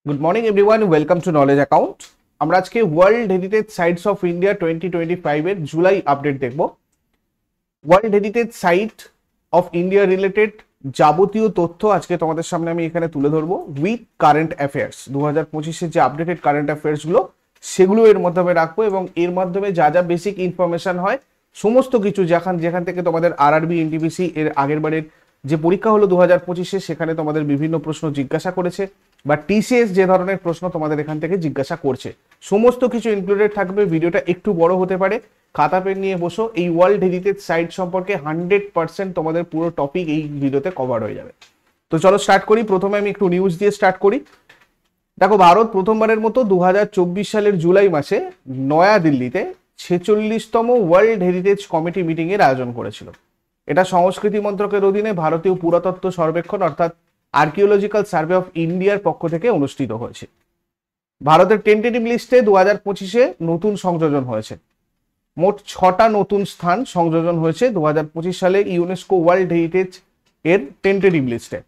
Good morning everyone, welcome to knowledge account. আমরা আজকে world heritage sites of India 2025 এর July update দেখব। World heritage site of India related যাবতীয় তথ্য আজকে তোমাদের সামনে আমি এখানে তুলে ধরবো উইথ কারেন্ট অ্যাফেয়ার্স। 2025-এর যে আপডেটেড কারেন্ট অ্যাফেয়ার্সগুলো সেগুলো এর মাধ্যমে রাখবো এবং এর মাধ্যমে যা যা বেসিক ইনফরমেশন হয় সমস্ত কিছু যেখান থেকে তোমাদের আরআরবি এনটিপিসি এর আগের বারের যে পরীক্ষা হলো 2025-এ সেখানে তোমাদের বিভিন্ন প্রশ্ন জিজ্ঞাসা করেছে বা টিসিএস যে ধরনের প্রশ্ন তোমাদের এখান থেকে জিজ্ঞাসা করছে সমস্ত কিছু ইনক্লুডেড থাকবে। ভিডিওটা একটু বড় হতে পারে, খাতা পেন নিয়ে বসো। এই ওয়ার্ল্ড হেরিটেজ সাইট সম্পর্কে 100% তোমাদের পুরো টপিক এই ভিডিওতে কভার হয়ে যাবে। তো চলো স্টার্ট করি। প্রথমে আমি একটু নিউজ দিয়ে স্টার্ট করি। দেখো, ভারত প্রথমবারের মতো 2024 সালের জুলাই মাসে নয়াদিল্লিতে 46তম ওয়ার্ল্ড হেরিটেজ কমিটি মিটিং এর আয়োজন করেছিল। এটা সংস্কৃতি মন্ত্রকের অধীনে ভারতীয় পুরাতত্ত্ব সর্বেক্ষণ অর্থাৎ আর্কিওলজিক্যাল সার্ভে অফ ইন্ডিয়ার পক্ষ থেকে অনুষ্ঠিত হয়েছে। ভারতের টেন্টেটিভ লিস্টে 2025-এ নতুন সংযোজন হয়েছে। মোট 6টা নতুন স্থান সংযোজন হয়েছে 2025 সালে ইউনেস্কো ওয়ার্ল্ড হেরিটেজ এর টেন্টেটিভ লিস্টে।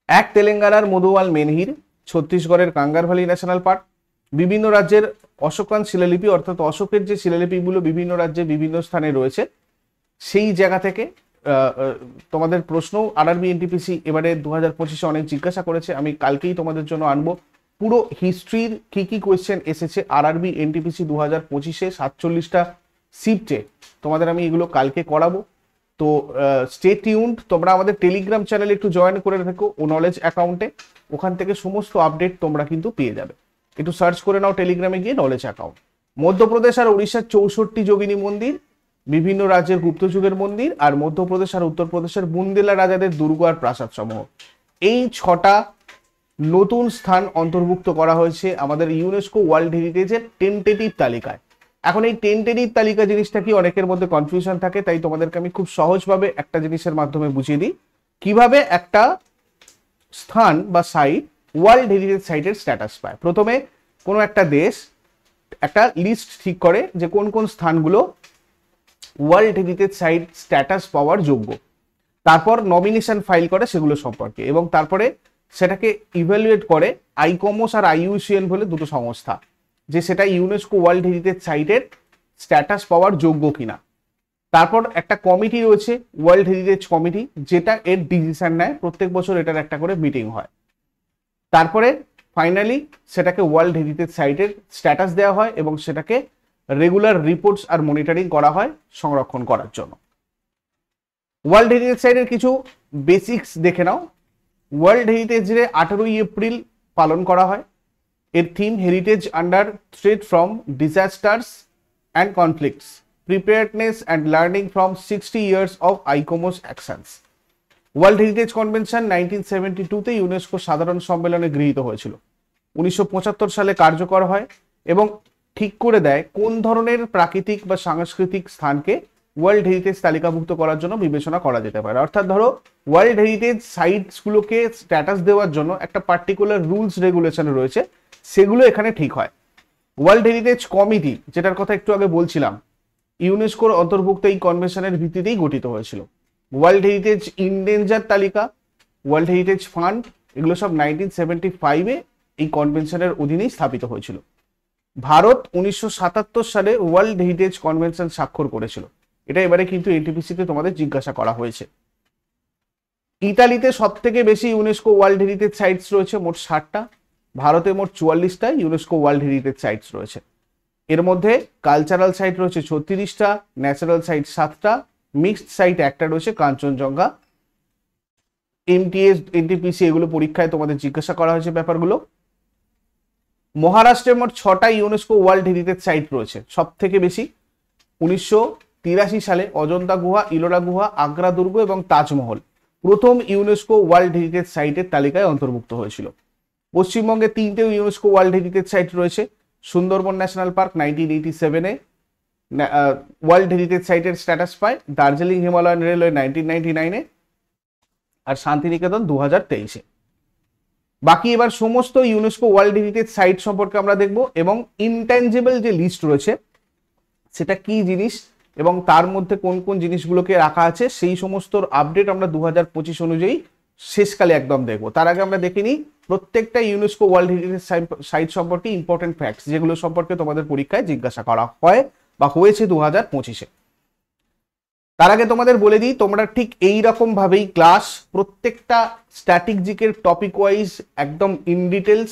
এক তেলেঙ্গানার মধুওয়াল মেনহির, ছত্তিশগড়ের কাঙ্গার ভ্যালি ন্যাশনাল পার্ক, বিভিন্ন রাজ্যের অশোকান শিলালিপি অর্থাৎ অশোকের যে শিলালিপিগুলো বিভিন্ন রাজ্যে বিভিন্ন স্থানে রয়েছে সেই জায়গা থেকে তোমাদের প্রশ্ন আরআরবি এনটিপিসি এবারে 2025-এ অনেক জিজ্ঞাসা করেছে। আমি কালকেই তোমাদের জন্য আনবো পুরো হিস্ট্রির কি কোয়েশ্চেন এসেছে আরআরবি এনটিপিসি 2025-এ 47টা শিফটে তোমাদের আমি এগুলো কালকে করাবো। তো স্টে টিউনড। তোমরা আমাদের টেলিগ্রাম চ্যানেলে একটু জয়েন করে রেখো ও নলেজ অ্যাকাউন্টে, ওখান থেকে সমস্ত আপডেট তোমরা কিন্তু পেয়ে যাবে। একটু সার্চ করে নাও টেলিগ্রামে গিয়ে নলেজ অ্যাকাউন্ট। মধ্যপ্রদেশ আর উড়িষ্যার 64টি যোগিনী মন্দির, বিভিন্ন রাজ্যের গুপ্তযুগের মন্দির আর মধ্যপ্রদেশ আর উত্তরপ্রদেশের বুন্দেলা রাজাদের দুর্গ আর প্রাসাদ সমূহ, এই 6টা নতুন স্থান অন্তর্ভুক্ত করা হয়েছে আমাদের ইউনেস্কো ওয়ার্ল্ড হেরিটেজের টেন্টেটিভ তালিকায়। এখন এই টেন্টেটিভ তালিকা জিনিসটা কি অনেকের মধ্যে কনফিউশন থাকে, তাই তোমাদেরকে আমি খুব সহজভাবে একটা জিনিসের মাধ্যমে বুঝিয়ে দিই কিভাবে একটা স্থান বা সাইট ওয়ার্ল্ড হেরিটেজ সাইটের স্ট্যাটাস পায়। প্রথমে কোনো একটা দেশ একটা লিস্ট ঠিক করে যে কোন কোন স্থানগুলো ওয়ার্ল্ড হেরিটেজ সাইট স্ট্যাটাস পাওয়ার যোগ্য, তারপর নমিনেশন ফাইল করে সেগুলো সম্পর্কে এবং তারপরে সেটাকে ইভ্যালুয়েট করে আইকমোস আর আইইউসিএন বলে দুটো সংস্থা, যে সেটা ইউনেস্কো ওয়ার্ল্ড হেরিটেজ সাইটের স্ট্যাটাস পাওয়ার যোগ্য কিনা। তারপর একটা কমিটি রয়েছে ওয়ার্ল্ড হেরিটেজ কমিটি, যেটা এর ডিসিশন নেয়। প্রত্যেক বছর এটার একটা করে মিটিং হয়। তারপরে ফাইনালি সেটাকে ওয়ার্ল্ড হেরিটেজ সাইটের স্ট্যাটাস দেওয়া হয় এবং সেটাকে রেগুলার রিপোর্টস আর মনিটরিং করা হয় সংরক্ষণ করার জন্য। ওয়ার্ল্ড হেরিটেজ সাইটের কিছু বেসিক্স দেখে নাও। ওয়ার্ল্ড হেরিটেজ ডে 18ই এপ্রিল পালন করা হয়। এর theme heritage under threat from disasters and conflicts, preparedness and learning from 60 years of ICOMOS actions. World heritage convention 1972-তে ইউনেস্কো সাধারণ সম্মেলনে গৃহীত হয়েছিল। 1975 সালে কার্যকর হয় এবং ঠিক করে দেয় কোন ধরনের প্রাকৃতিক বা সাংস্কৃতিক স্থানকে ওয়ার্ল্ড হেরিটেজ তালিকাভুক্ত করার জন্য বিবেচনা করা যেতে পারে। অর্থাৎ ধরো ওয়ার্ল্ড হেরিটেজ সাইটসগুলোকে স্ট্যাটাস দেওয়ার জন্য একটা পার্টিকুলার রুলস রেগুলেশন রয়েছে, সেগুলো এখানে ঠিক হয়। ওয়ার্ল্ড হেরিটেজ কমিটি, যেটার কথা একটু আগে বলছিলাম, ইউনেস্কোর অন্তর্ভুক্ত এই কনভেনশনের ভিত্তিতেই গঠিত হয়েছিল। ওয়ার্ল্ড হেরিটেজ ইনডেঞ্জার তালিকা, ওয়ার্ল্ড হেরিটেজ ফান্ড, এগুলো সব 1975-এ এই কনভেনশনের অধীনেই স্থাপিত হয়েছিল। ভারত 1977 সালে ওয়ার্ল্ড হেরিটেজ কনভেনশন স্বাক্ষর করেছিল। এটা এবারে কিন্তু এনটিপিসিতে তোমাদের জিজ্ঞাসা করা হয়েছে। ইতালিতে সব থেকে বেশি ইউনেস্কো ওয়ার্ল্ড হেরিটেজ সাইটস রয়েছে, মোট 60টা। ভারতে মোট 44টা ইউনেস্কো ওয়ার্ল্ড হেরিটেজ সাইটস রয়েছে। এর মধ্যে কালচারাল সাইট রয়েছে 36টা, ন্যাচারাল সাইট 7টা, মিক্সড সাইট একটা রয়েছে কাঞ্চনজঙ্ঘা। এমটিএস এনটিপিসি এগুলো পরীক্ষায় তোমাদের জিজ্ঞাসা করা হয়েছে ব্যাপারগুলো। মহারাষ্ট্রের মোট 6টা ইউনেস্কো ওয়ার্ল্ড হেরিটেজ সাইট রয়েছে। সব থেকে বেশি 1983 সালে অজন্তা গুহা, ইলোরা গুহা, আগ্রা দুর্গ এবং তাজমহল প্রথম ইউনেস্কো ওয়ার্ল্ড হেরিটেজ সাইটের তালিকায় অন্তর্ভুক্ত হয়েছিল। পশ্চিমবঙ্গে 3টে ইউনেস্কো ওয়ার্ল্ড হেরিটেজ সাইট রয়েছে। সুন্দরবন ন্যাশনাল পার্ক 1987-এ ওয়ার্ল্ড হেরিটেজ সাইটের স্ট্যাটাস পায়। দার্জিলিং হিমালয়ান রেলওয়ে 1999-এ আর শান্তিনিকেতন 2023-এ। বাকি এবার সমস্ত ইউনেস্কো ওয়ার্ল্ড হেরিটেজ সাইট সম্পর্কে আমরা দেখব এবং ইনট্যাঞ্জিবল যে লিস্ট রয়েছে সেটা কি জিনিস এবং তার মধ্যে কোন কোন জিনিসগুলোকে রাখা আছে সেই সমস্ত আপডেট আমরা 2025 অনুযায়ী শেষকালে একদম দেখবো। তার আগে আমরা দেখে নিই প্রত্যেকটা ইউনেস্কো ওয়ার্ল্ড হেরিটেজ সাইট সম্পর্কে ইম্পর্টেন্ট ফ্যাক্টস, যেগুলো সম্পর্কে তোমাদের পরীক্ষায় জিজ্ঞাসা করা হয় বা হয়েছে 2025-এ। তার আগে তোমাদের বলে দিই, তোমরা ঠিক এই রকম ভাবেই ক্লাস প্রত্যেকটা স্ট্যাটিক জিকের টপিক ওয়াইজ একদম ইন ডিটেলস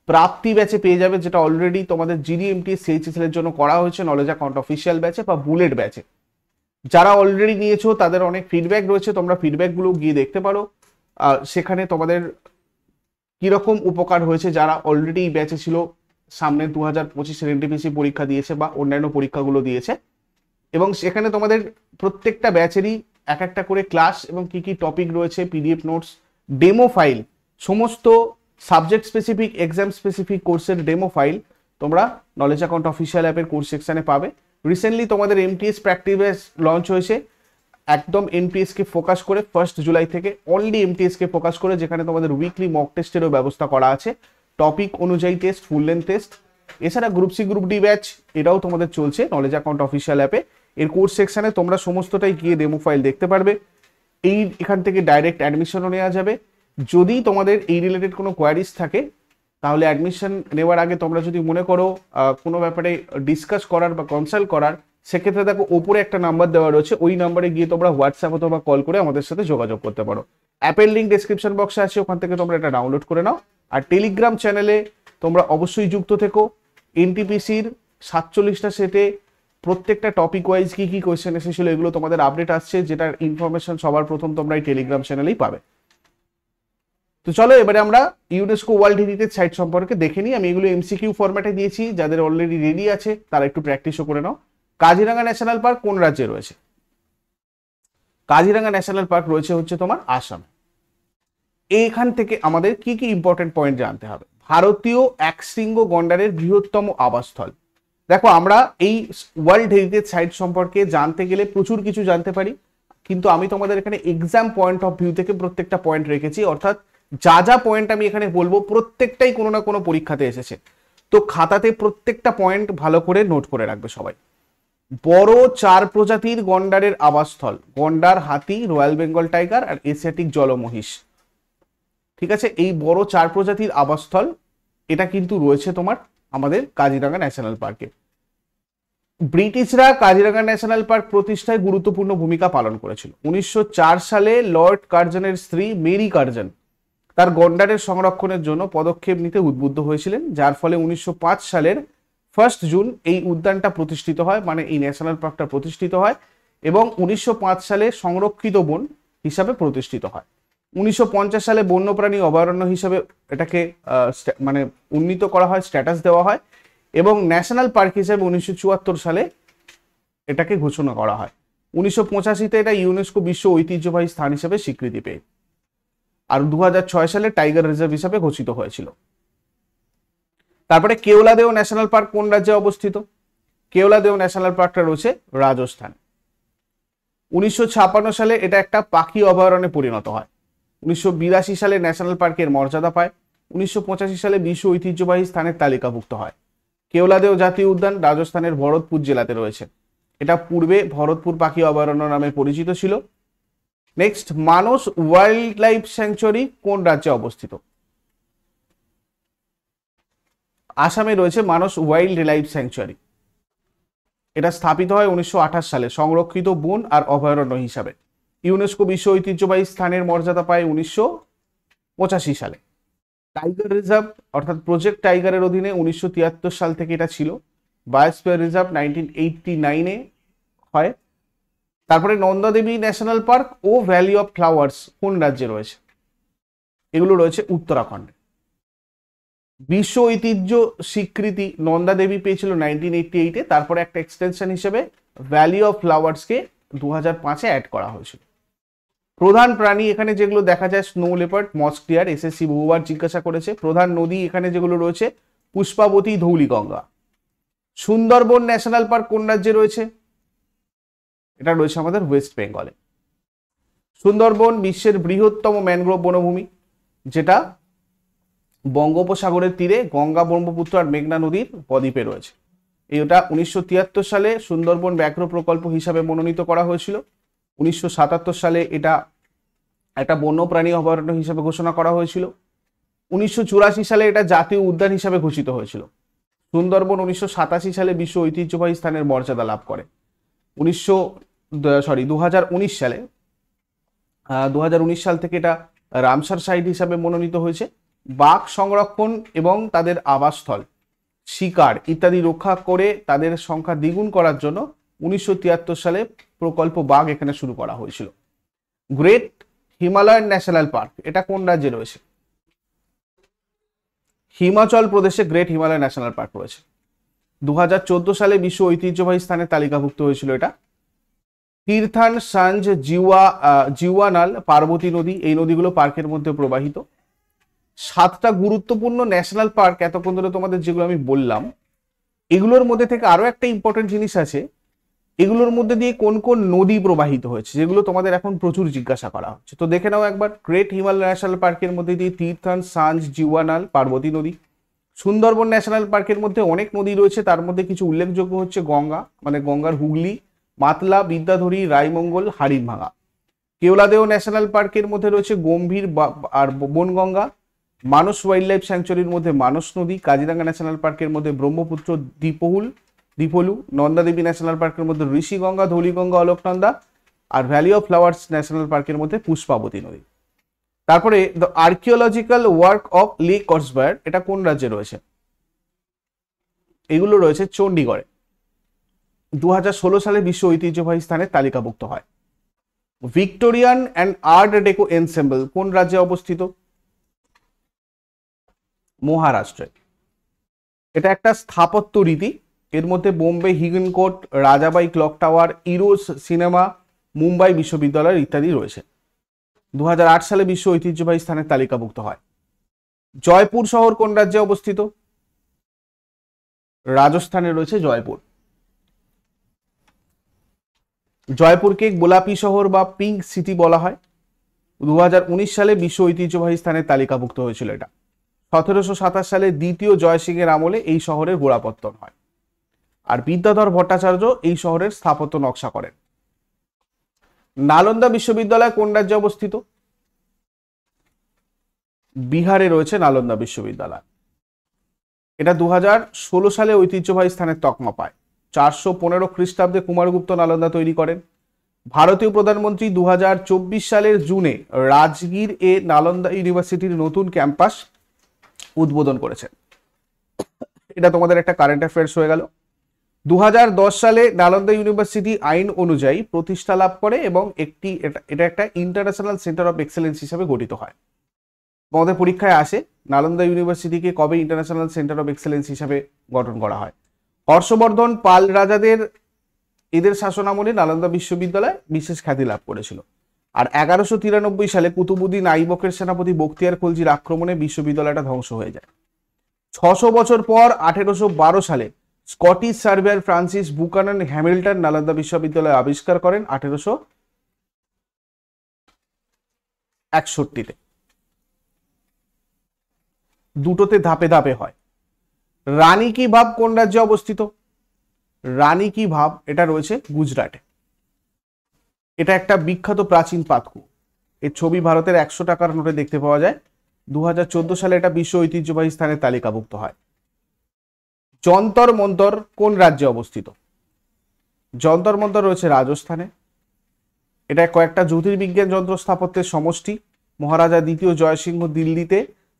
প্রাপ্তি ব্যাচে পেয়ে যাবে, যেটা অলরেডি তোমাদের জিডিএমটিএস সিএইচএসএল এর জন্য করা হয়েছে নলেজ অ্যাকাউন্ট অফিসিয়াল ব্যাচে বা বুলেট ব্যাচে। যারা অলরেডি নিয়েছো তাদের অনেক ফিডব্যাক রয়েছে, তোমরা ফিডব্যাকগুলো গিয়ে দেখতে পারো। সেখানে তোমাদের কিরকম উপকার হয়েছে যারা অলরেডি এই ব্যাচে ছিল, সামনে 2025-এর এনটিপিসি পরীক্ষা দিয়েছে বা অন্যান্য পরীক্ষাগুলো দিয়েছে, এবং সেখানে তোমাদের প্রত্যেকটা ব্যাচেরই এক একটা করে ক্লাস এবং কি কি টপিক রয়েছে, পিডিএফ নোটস, ডেমো ফাইল, সমস্ত সাবজেক্ট স্পেসিফিক এক্সাম স্পেসিফিক কোর্সের ডেমো ফাইল তোমরা নলেজ অ্যাকাউন্ট অফিসিয়াল অ্যাপের কোর্স সেকশনে পাবে। রিসেন্টলি তোমাদের এমটিএস প্র্যাকটিস ব্যাচ লঞ্চ হয়েছে, একদম এমটিএস কে ফোকাস করে 1 জুলাই থেকে অনলি এমটিএস কে ফোকাস করে, যেখানে তোমাদের উইকলি মক টেস্টেরও ব্যবস্থা করা আছে, টপিক অনুযায়ী টেস্ট, ফুল লেন্থ টেস্ট। এছাড়া group C group D batch এটাও তোমাদের চলছে নলেজ অ্যাকাউন্ট অফিসিয়াল অ্যাপে। এর কোর্স সেকশনে তোমরা সমস্তটাই গিয়ে ডেমো ফাইল দেখতে পারবে। এখান থেকে ডাইরেক্ট অ্যাডমিশনও নেওয়া যাবে। যদি তোমাদের এই রিলেটেড কোনো কোয়ারিজ থাকে, তাহলে অ্যাডমিশন নেওয়ার আগে তোমরা যদি মনে করো কোনো ব্যাপারে ডিসকাস করার বা কনসাল্ট করার, সেক্ষেত্রে দেখো ওপরে একটা নাম্বার দেওয়া রয়েছে, ওই নাম্বারে গিয়ে তোমরা হোয়াটসঅ্যাপ অথবা কল করে আমাদের সাথে যোগাযোগ করতে পারো। অ্যাপের লিঙ্ক ডেসক্রিপশন বক্সে আছে, ওখান থেকে তোমরা এটা ডাউনলোড করে নাও। আর টেলিগ্রাম চ্যানেলে তোমরা অবশ্যই যুক্ত থেকো। এনটিপিসির 47টা সেটে প্রত্যেকটা টপিক ওয়াইজ কি কি কোয়েশ্চেন এসেছিল এগুলো তোমাদের আপডেট আসছে, যেটার ইনফরমেশন সবার প্রথম তোমরা এই টেলিগ্রাম চ্যানেলেই পাবে। তো চলো এবারে আমরা ইউনেস্কো ওয়ার্ল্ড হেরিটেজ সাইট সম্পর্কে দেখে নিই। আমি এগুলো এমসিকিউ ফরম্যাটে দিয়েছি, যাদের অলরেডি রেডি আছে তারা একটু প্র্যাকটিসও করে নাও। কাজিরাঙ্গা ন্যাশনাল পার্ক কোন রাজ্যে রয়েছে? কাজিরাঙ্গা ন্যাশনাল পার্ক রয়েছে হচ্ছে তোমার আসাম। এইখান থেকে আমাদের কি কি ইম্পর্টেন্ট পয়েন্ট জানতে হবে। ভারতীয় একশৃঙ্গ গন্ডারের বৃহত্তম আবাসস্থল। দেখো, আমরা এই ওয়ার্ল্ড হেরিটেজ সাইট সম্পর্কে জানতে গেলে প্রচুর কিছু জানতে পারি, কিন্তু আমি তোমাদের এখানে এক্সাম পয়েন্ট অফ ভিউ থেকে প্রত্যেকটা পয়েন্ট রেখেছি, অর্থাৎ যা যা পয়েন্ট আমি এখানে বলবো প্রত্যেকটাই কোনো না কোনো পরীক্ষাতে এসেছে। তো খাতাতে প্রত্যেকটা পয়েন্ট ভালো করে নোট করে রাখবে সবাই। বড় 4 প্রজাতির গন্ডারের আবাসস্থল: গন্ডার, হাতি, রয়্যাল বেঙ্গল টাইগার আর এশিয়াটিক জলমহিষ। ঠিক আছে, এই বড় 4 প্রজাতির আবাসস্থল এটা কিন্তু রয়েছে তোমার আমাদের কাজিরাঙ্গা ন্যাশনাল পার্কে। ব্রিটিশরা কাজিরাঙ্গা ন্যাশনাল পার্ক প্রতিষ্ঠায় গুরুত্বপূর্ণ ভূমিকা পালন করেছিল। 1904 সালে লর্ড কার্জনের স্ত্রী মেরি কার্জন তার গন্ডারের সংরক্ষণের জন্য পদক্ষেপ নিতে উদ্বুদ্ধ হয়েছিলেন, যার ফলে 1905 সালের 1 জুন এই উদ্যানটা প্রতিষ্ঠিত হয়, মানে এই ন্যাশনাল পার্কটা প্রতিষ্ঠিত হয়, এবং 1905 সালে সংরক্ষিত বন হিসাবে প্রতিষ্ঠিত হয়। 1950 সালে বন্যপ্রাণী অভয়ারণ্য হিসাবে এটাকে মানে উন্নীত করা হয়, স্ট্যাটাস দেওয়া হয়, এবং ন্যাশনাল পার্ক হিসেবে 1974 সালে এটাকে ঘোষণা করা হয়। 1985-তে এটা ইউনেস্কো বিশ্ব ঐতিহ্যবাহী স্থান হিসেবে স্বীকৃতি পেয়ে, আর 2006 সালে টাইগার রিজার্ভ হিসাবে ঘোষিত হয়েছিল। তারপরে কেওলাদেও ন্যাশনাল পার্ক কোন রাজ্যে অবস্থিত? কেওলাদেও ন্যাশনাল পার্কটা রয়েছে রাজস্থান। 1956 সালে এটা একটা পাখি অভয়ারণ্যে পরিণত হয়। 1982 সালে ন্যাশনাল পার্কের মর্যাদা পায়। 1985 সালে বিশ্ব ঐতিহ্যবাহী স্থানের তালিকাভুক্ত হয়। কেওলাদেও জাতীয় উদ্যান রাজস্থানের ভরতপুর জেলাতে রয়েছে। এটা পূর্বে ভরতপুর পাখি অভয়ারণ্য নামে পরিচিত ছিল। নেক্সট, মানস ওয়াইল্ড লাইফ স্যাংচুয়ারি কোন রাজ্যে অবস্থিত? আসামে রয়েছে মানস ওয়াইল্ড লাইফ স্যাংচুয়ারি। এটা স্থাপিত হয় 1928 সালে সংরক্ষিত বন আর অভয়ারণ্য হিসাবে। ইউনেস্কো বিশ্ব ঐতিহ্যবাহী স্থানের মর্যাদা পায় 1985 সালে। টাইগার রিজার্ভ অর্থাৎ প্রজেক্ট টাইগারের অধীনে 1973 সাল থেকে এটা ছিল। বায়োস্ফিয়ার রিজার্ভ 1989-এ হয়। তারপরে নন্দাদেবী ন্যাশনাল পার্ক ও ভ্যালি অফ ফ্লাওয়ার্স কোন রাজ্যে রয়েছে? এগুলো রয়েছে উত্তরাখণ্ডে। বিশ্ব ঐতিহ্য স্বীকৃতি নন্দাদেবী পেয়েছিল 1988-এ, তারপরে একটা এক্সটেনশন হিসেবে ভ্যালি অফ ফ্লাওয়ার্সকে 2005-এ অ্যাড করা হয়েছিল। প্রধান প্রাণী এখানে যেগুলো দেখা যায়, স্নো লেপার্ড, মস্ক ডিয়ার, এসএসসি বহুবার জিজ্ঞাসা করেছে। প্রধান নদী এখানে যেগুলো রয়েছে, পুষ্পাবতী, ধৌলিগঙ্গা। সুন্দরবন ন্যাশনাল পার্ক কোন রাজ্যে রয়েছে? এটা রয়েছে আমাদের ওয়েস্ট বেঙ্গলে। সুন্দরবন বিশ্বের বৃহত্তম ম্যানগ্রোভ বনভূমি, যেটা বঙ্গোপসাগরের তীরে গঙ্গা, ব্রহ্মপুত্র আর মেঘনা নদীর বদ্বীপে রয়েছে। এটা 1973 সালে সুন্দরবন ব্যাঘ্র প্রকল্প হিসাবে মনোনীত করা হয়েছিল। 1977 সালে এটা একটা বন্যপ্রাণী অভয়ারণ্য হিসাবে ঘোষণা করা হয়েছিল। 1984 সালে এটা জাতীয় উদ্যান হিসাবে ঘোষিত হয়েছিল। সুন্দরবন 1987 সালে বিশ্ব ঐতিহ্যবাহী স্থানের মর্যাদা লাভ করে। 2019 সালে 2019 সাল থেকে এটা রামসার সাইট হিসাবে মনোনীত হয়েছে। বাঘ সংরক্ষণ এবং তাদের আবাসস্থল, শিকার ইত্যাদি রক্ষা করে তাদের সংখ্যা দ্বিগুণ করার জন্য 1973 সালে প্রকল্প বাঘ এখানে শুরু করা হয়েছিল। গ্রেট হিমালয়ান ন্যাশনাল পার্ক এটা কোন রাজ্যে রয়েছে? হিমাচল প্রদেশে গ্রেট হিমালয় ন্যাশনাল পার্ক রয়েছে। 2014 সালে বিশ্ব ঐতিহ্যবাহী স্থানে তালিকাভুক্ত হয়েছিল এটা। তীর্থান, সাঞ্জ, জিওয়ানাল, পার্বতী নদী, এই নদীগুলো পার্কের মধ্যে প্রবাহিত। 7টা গুরুত্বপূর্ণ ন্যাশনাল পার্ক এতক্ষণ ধরে তোমাদের যেগুলো আমি বললাম, এগুলোর মধ্যে থেকে আরো একটা ইম্পর্টেন্ট জিনিস আছে, এগুলোর মধ্যে দিয়ে কোন কোন নদী প্রবাহিত হয়েছে, যেগুলো তোমাদের এখন প্রচুর জিজ্ঞাসা করা হচ্ছে। তো দেখে নাও একবার। গ্রেট হিমালয় ন্যাশনাল পার্কের মধ্যে দিয়ে তীর্থান, সাঞ্জ, জিওয়ানাল, পার্বতী নদী। সুন্দরবন ন্যাশনাল পার্কের মধ্যে অনেক নদী রয়েছে, তার মধ্যে কিছু উল্লেখযোগ্য হচ্ছে গঙ্গা, মানে গঙ্গার হুগলি, মাতলা, বিদ্যাধরী, রায়মঙ্গল, হাড়িভাঙা। কেওলাদেও ন্যাশনাল পার্কের মধ্যে রয়েছে গম্ভীর আর বনগঙ্গা। মানস ওয়াইল্ড লাইফ স্যাংচুয়ারির মধ্যে মানস নদী। কাজিরাঙ্গা ন্যাশনাল পার্কের মধ্যে ব্রহ্মপুত্র, দীপলু। নন্দাদেবী ন্যাশনাল পার্কের মধ্যে ঋষিগঙ্গা, ধৌলিগঙ্গা, অলকনন্দা। আর ভ্যালি অফ ফ্লাওয়ার্স ন্যাশনাল পার্কের মধ্যে পুষ্পাবতী নদী। তারপরে দ্য আর্কিওলজিক্যাল ওয়ার্ক অফ লে কর্সবায়ার, এটা কোন রাজ্যে রয়েছে? এগুলো রয়েছে চণ্ডীগড়ে। 2016 সালে বিশ্ব ঐতিহ্যবাহী স্থানে তালিকাভুক্ত হয়। Victorian and art deco ensemble কোন রাজ্যে অবস্থিত? মহারাষ্ট্রে। এটা একটা স্থাপত্য রীতি, এর মধ্যে Bombay high court, Rajabai clock tower, Eros cinema, Mumbai বিশ্ববিদ্যালয় ইত্যাদি রয়েছে। 2008 সালে বিশ্ব ঐতিহ্যবাহী স্থানে তালিকাভুক্ত হয়। জয়পুর শহর কোন রাজ্যে অবস্থিত? রাজস্থানে রয়েছে জয়পুর। জয়পুরকে গোলাপি শহর বা পিঙ্ক সিটি বলা হয়। 2019 সালে বিশ্ব ঐতিহ্যবাহী স্থানে তালিকাভুক্ত হয়েছিল এটা। 1727 সালে দ্বিতীয় জয়সিং এর আমলে এই শহরের গোড়াপত্তন হয়। আর বিদ্যাধর ভট্টাচার্য এই শহরের স্থাপত্য নকশা করেন। নালন্দা বিশ্ববিদ্যালয় কোন রাজ্যে অবস্থিত? বিহারে রয়েছে নালন্দা বিশ্ববিদ্যালয়। এটা 2016 সালে ঐতিহ্যবাহী স্থানের তকমা পায়। 415 খ্রিস্টাব্দে কুমারগুপ্ত নালন্দা তৈরি করেন। ভারতীয় প্রধানমন্ত্রী 2024 সালের জুনে রাজগীর এ নালন্দা ইউনিভার্সিটির নতুন ক্যাম্পাস উদ্বোধন করেছেন। এটা তোমাদের একটা কারেন্ট অ্যাফেয়ার্স হয়ে গেল। 2010 সালে নালন্দা ইউনিভার্সিটি আইন অনুযায়ী প্রতিষ্ঠা লাভ করে এবং এটা একটা ইন্টারন্যাশনাল সেন্টার অফ এক্সেলেন্স হিসেবে গঠিত হয়। তোমাদের পরীক্ষায় আসে নালন্দা ইউনিভার্সিটিকে কবে ইন্টারন্যাশনাল সেন্টার অফ এক্সেলেন্স হিসেবে গঠন করা হয়। হর্ষবর্ধন পাল রাজাদের এদের শাসনামলে নালন্দা বিশ্ববিদ্যালয় বিশেষ খ্যাতি লাভ করেছিল। আর 1193 সালে কুতুবুদ্দিন আইবকের সেনাপতি বখতিয়ার খলজির আক্রমণে বিশ্ববিদ্যালয়টা ধ্বংস হয়ে যায়। 600 বছর পর 1812 সালে Scottish surveyor Francis Buchanan Hamilton Nalanda বিশ্ববিদ্যালয় আবিষ্কার করেন 1861-তে। দুটোতে ধাপে ধাপে হয়। রানী কি ভাব কোন রাজ্যে অবস্থিত? রানী কি ভাব এটা রয়েছে গুজরাটে। এটা একটা বিখ্যাত প্রাচীন পাতকু। এর ছবি ভারতের 100 টাকার নোটে দেখতে পাওয়া যায়। 2014 সালে এটা বিশ্ব ঐতিহ্যবাহী স্থানে তালিকাভুক্ত হয়। যন্তর মন্তর কোন রাজ্যে অবস্থিত? যন্তর মন্তর রয়েছে রাজস্থানে। এটা কয়েকটা জ্যোতির্বিজ্ঞান যন্ত্র স্থাপত্যের সমষ্টি। মহারাজা দ্বিতীয় জয়সিংহ দিল্লিতে